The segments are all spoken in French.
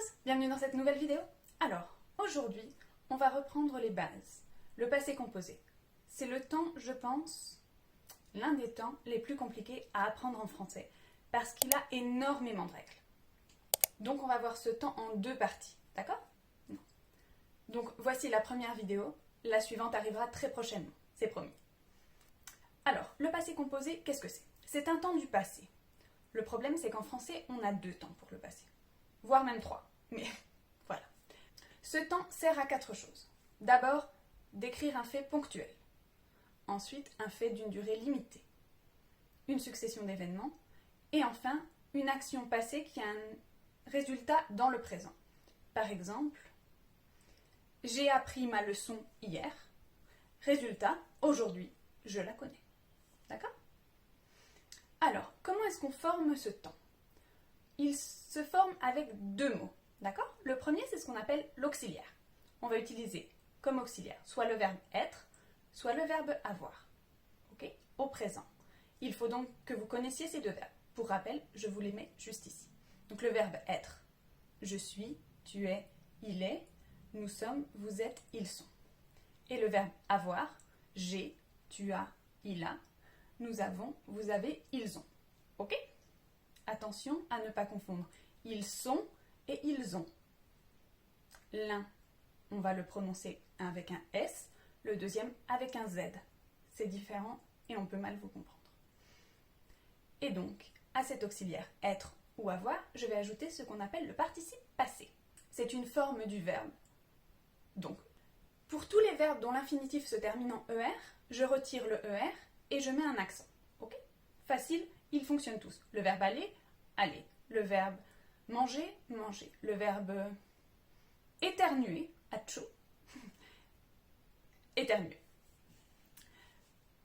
tous, bienvenue dans cette nouvelle vidéo. Alors, aujourd'hui, on va reprendre les bases. Le passé composé. C'est le temps, je pense, l'un des temps les plus compliqués à apprendre en français, parce qu'il a énormément de règles. Donc on va voir ce temps en deux parties, d'accord? Donc voici la première vidéo, la suivante arrivera très prochainement, c'est promis. Alors, le passé composé, qu'est-ce que c'est? C'est un temps du passé. Le problème, c'est qu'en français, on a deux temps pour le passé, voire même trois, mais voilà. Ce temps sert à quatre choses. D'abord, décrire un fait ponctuel. Ensuite, un fait d'une durée limitée. Une succession d'événements. Et enfin, une action passée qui a un résultat dans le présent. Par exemple, j'ai appris ma leçon hier. Résultat, aujourd'hui, je la connais. D'accord ? Alors, comment est-ce qu'on forme ce temps ? Il se forme avec deux mots. D'accord ? Le premier, c'est ce qu'on appelle l'auxiliaire. On va utiliser comme auxiliaire soit le verbe être, soit le verbe avoir. Ok ? Au présent. Il faut donc que vous connaissiez ces deux verbes. Pour rappel, je vous les mets juste ici. Donc le verbe être, je suis, tu es, il est, nous sommes, vous êtes, ils sont. Et le verbe avoir, j'ai, tu as, il a, nous avons, vous avez, ils ont. Ok ? Attention à ne pas confondre ils sont et ils ont. L'un, on va le prononcer avec un S, le deuxième avec un Z. C'est différent et on peut mal vous comprendre. Et donc, à cet auxiliaire être ou avoir, je vais ajouter ce qu'on appelle le participe passé. C'est une forme du verbe. Donc, pour tous les verbes dont l'infinitif se termine en ER, je retire le ER et je mets un accent. Ok ? Facile, ils fonctionnent tous. Le verbe aller, aller. Le verbe manger, manger. Le verbe éternuer, atcho, éternuer.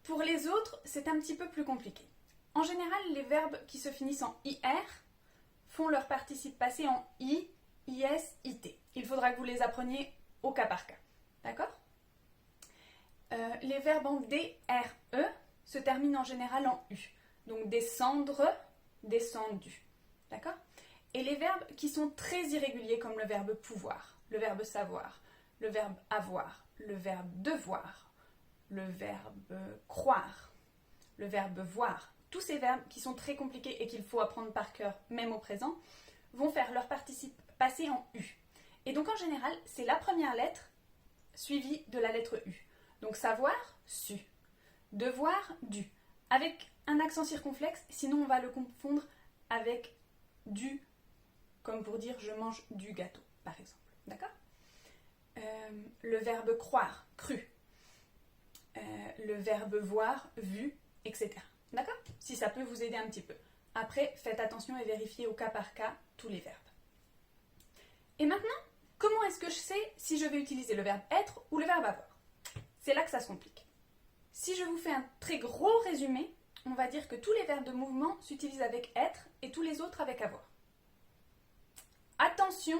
Pour les autres, c'est un petit peu plus compliqué. En général, les verbes qui se finissent en IR font leur participe passé en I, IS, IT. Il faudra que vous les appreniez au cas par cas. D'accord ? Les verbes en DRE se terminent en général en U. Donc descendre, descendu. D'accord ? Et les verbes qui sont très irréguliers comme le verbe pouvoir, le verbe savoir, le verbe avoir, le verbe devoir, le verbe croire, le verbe voir, tous ces verbes qui sont très compliqués et qu'il faut apprendre par cœur, même au présent, vont faire leur participe passé en U. Et donc en général, c'est la première lettre suivie de la lettre U. Donc savoir, su. Devoir, dû. Avec un accent circonflexe, sinon on va le confondre avec du, comme pour dire je mange du gâteau, par exemple. D'accord ? Le verbe croire, cru. Le verbe voir, vu, etc. D'accord ? Si ça peut vous aider un petit peu. Après, faites attention et vérifiez au cas par cas tous les verbes. Et maintenant, comment est-ce que je sais si je vais utiliser le verbe être ou le verbe avoir ? C'est là que ça se complique. Si je vous fais un très gros résumé, on va dire que tous les verbes de mouvement s'utilisent avec être et tous les autres avec avoir. Attention,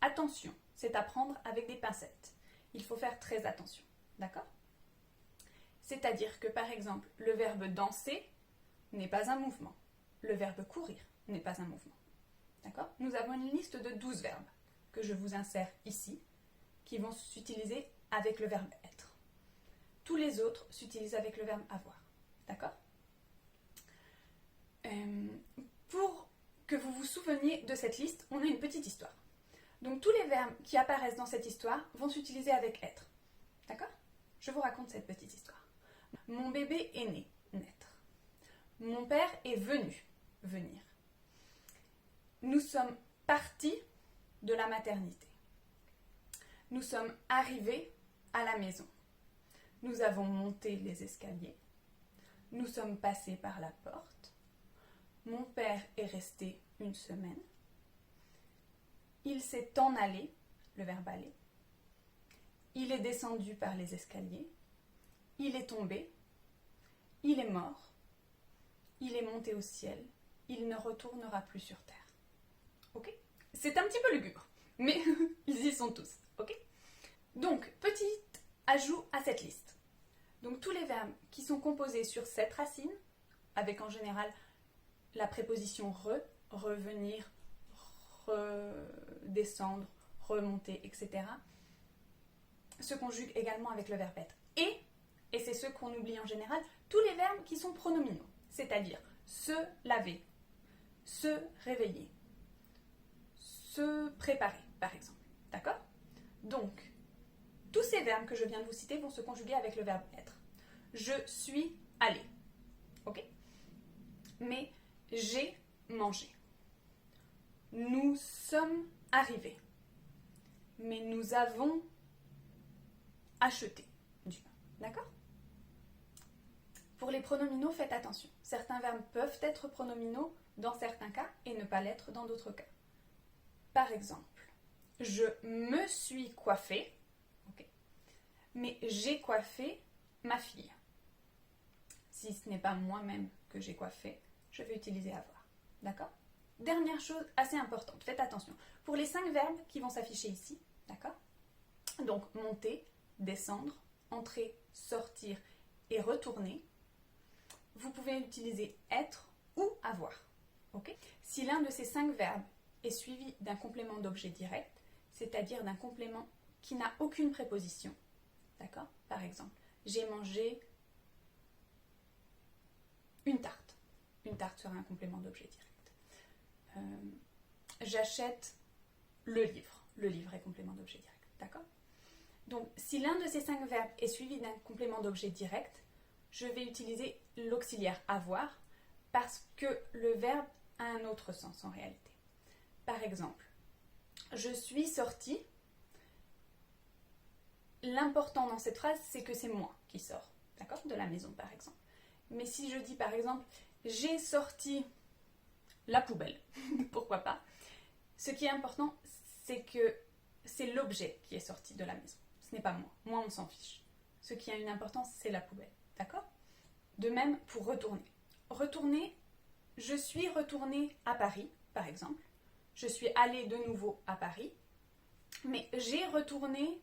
attention, c'est à prendre avec des pincettes. Il faut faire très attention, d'accord ? C'est-à-dire que par exemple, le verbe danser n'est pas un mouvement. Le verbe courir n'est pas un mouvement. D'accord ? Nous avons une liste de 12 verbes que je vous insère ici, qui vont s'utiliser avec le verbe être. Tous les autres s'utilisent avec le verbe avoir. D'accord ? Pour que vous vous souveniez de cette liste, on a une petite histoire. Donc tous les verbes qui apparaissent dans cette histoire vont s'utiliser avec être. D'accord ? Je vous raconte cette petite histoire. Mon bébé est né, naître. Mon père est venu, venir. Nous sommes partis de la maternité. Nous sommes arrivés à la maison. Nous avons monté les escaliers. Nous sommes passés par la porte. Mon père est resté une semaine. Il s'est en allé, le verbe aller. Il est descendu par les escaliers. Il est tombé. Il est mort. Il est monté au ciel. Il ne retournera plus sur terre. Ok ? C'est un petit peu lugubre, mais ils y sont tous. Ok ? Donc, petit ajout à cette liste. Donc, tous les verbes qui sont composés sur cette racine, avec en général la préposition re, revenir, descendre, remonter, etc., se conjuguent également avec le verbe être. Et c'est ce qu'on oublie en général, tous les verbes qui sont pronominaux, c'est-à-dire se laver, se réveiller, se préparer, par exemple. D'accord? Donc, tous ces verbes que je viens de vous citer vont se conjuguer avec le verbe être. Je suis allé. Ok? Mais j'ai mangé. Nous sommes arrivés. Mais nous avons acheté du pain. D'accord? Pour les pronominaux, faites attention. Certains verbes peuvent être pronominaux dans certains cas et ne pas l'être dans d'autres cas. Par exemple, je me suis coiffée, okay, mais j'ai coiffé ma fille. Si ce n'est pas moi-même que j'ai coiffé, je vais utiliser avoir. D'accord? Dernière chose assez importante, faites attention. Pour les 5 verbes qui vont s'afficher ici, d'accord? Donc monter, descendre, entrer, sortir et retourner, vous pouvez utiliser être ou avoir. Okay? Si l'un de ces 5 verbes est suivi d'un complément d'objet direct, c'est-à-dire d'un complément qui n'a aucune préposition, d'accord? Par exemple, j'ai mangé une tarte. Une tarte sera un complément d'objet direct. J'achète le livre. Le livre est complément d'objet direct, d'accord? Donc, si l'un de ces 5 verbes est suivi d'un complément d'objet direct, je vais utiliser l'auxiliaire avoir parce que le verbe a un autre sens en réalité. Par exemple, je suis sortie. L'important dans cette phrase, c'est que c'est moi qui sors, d'accord, de la maison par exemple. Mais si je dis par exemple, j'ai sorti la poubelle, pourquoi pas, ce qui est important, c'est que c'est l'objet qui est sorti de la maison. Ce n'est pas moi. Moi, on s'en fiche. Ce qui a une importance, c'est la poubelle, d'accord? De même pour retourner. Retourner, je suis retournée à Paris, par exemple. Je suis allée de nouveau à Paris, mais j'ai retourné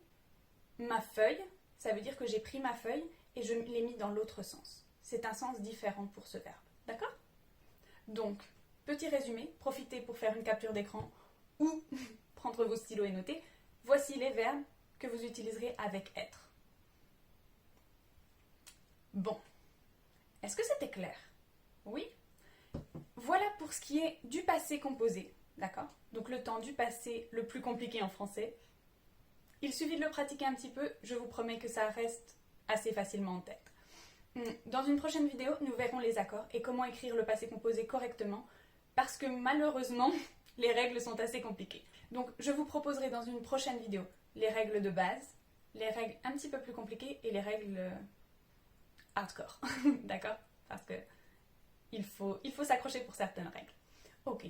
ma feuille, ça veut dire que j'ai pris ma feuille et je l'ai mis dans l'autre sens. C'est un sens différent pour ce verbe, d'accord? Donc, petit résumé, profitez pour faire une capture d'écran ou prendre vos stylos et noter. Voici les verbes que vous utiliserez avec être. Bon, est-ce que c'était clair? Oui? Voilà pour ce qui est du passé composé. D'accord? Donc le temps du passé le plus compliqué en français. Il suffit de le pratiquer un petit peu, je vous promets que ça reste assez facilement en tête. Dans une prochaine vidéo, nous verrons les accords et comment écrire le passé composé correctement, parce que malheureusement, les règles sont assez compliquées. Donc je vous proposerai dans une prochaine vidéo les règles de base, les règles un petit peu plus compliquées et les règles hardcore. D'accord? Parce que il faut s'accrocher pour certaines règles. Ok.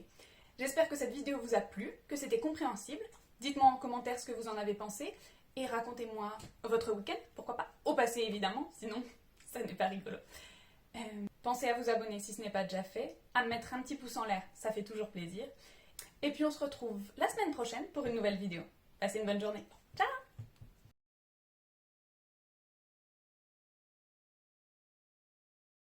J'espère que cette vidéo vous a plu, que c'était compréhensible. Dites-moi en commentaire ce que vous en avez pensé et racontez-moi votre week-end, pourquoi pas, au passé évidemment, sinon ça n'est pas rigolo. Pensez à vous abonner si ce n'est pas déjà fait, à me mettre un petit pouce en l'air, ça fait toujours plaisir. Et puis on se retrouve la semaine prochaine pour une nouvelle vidéo. Passez une bonne journée. Ciao!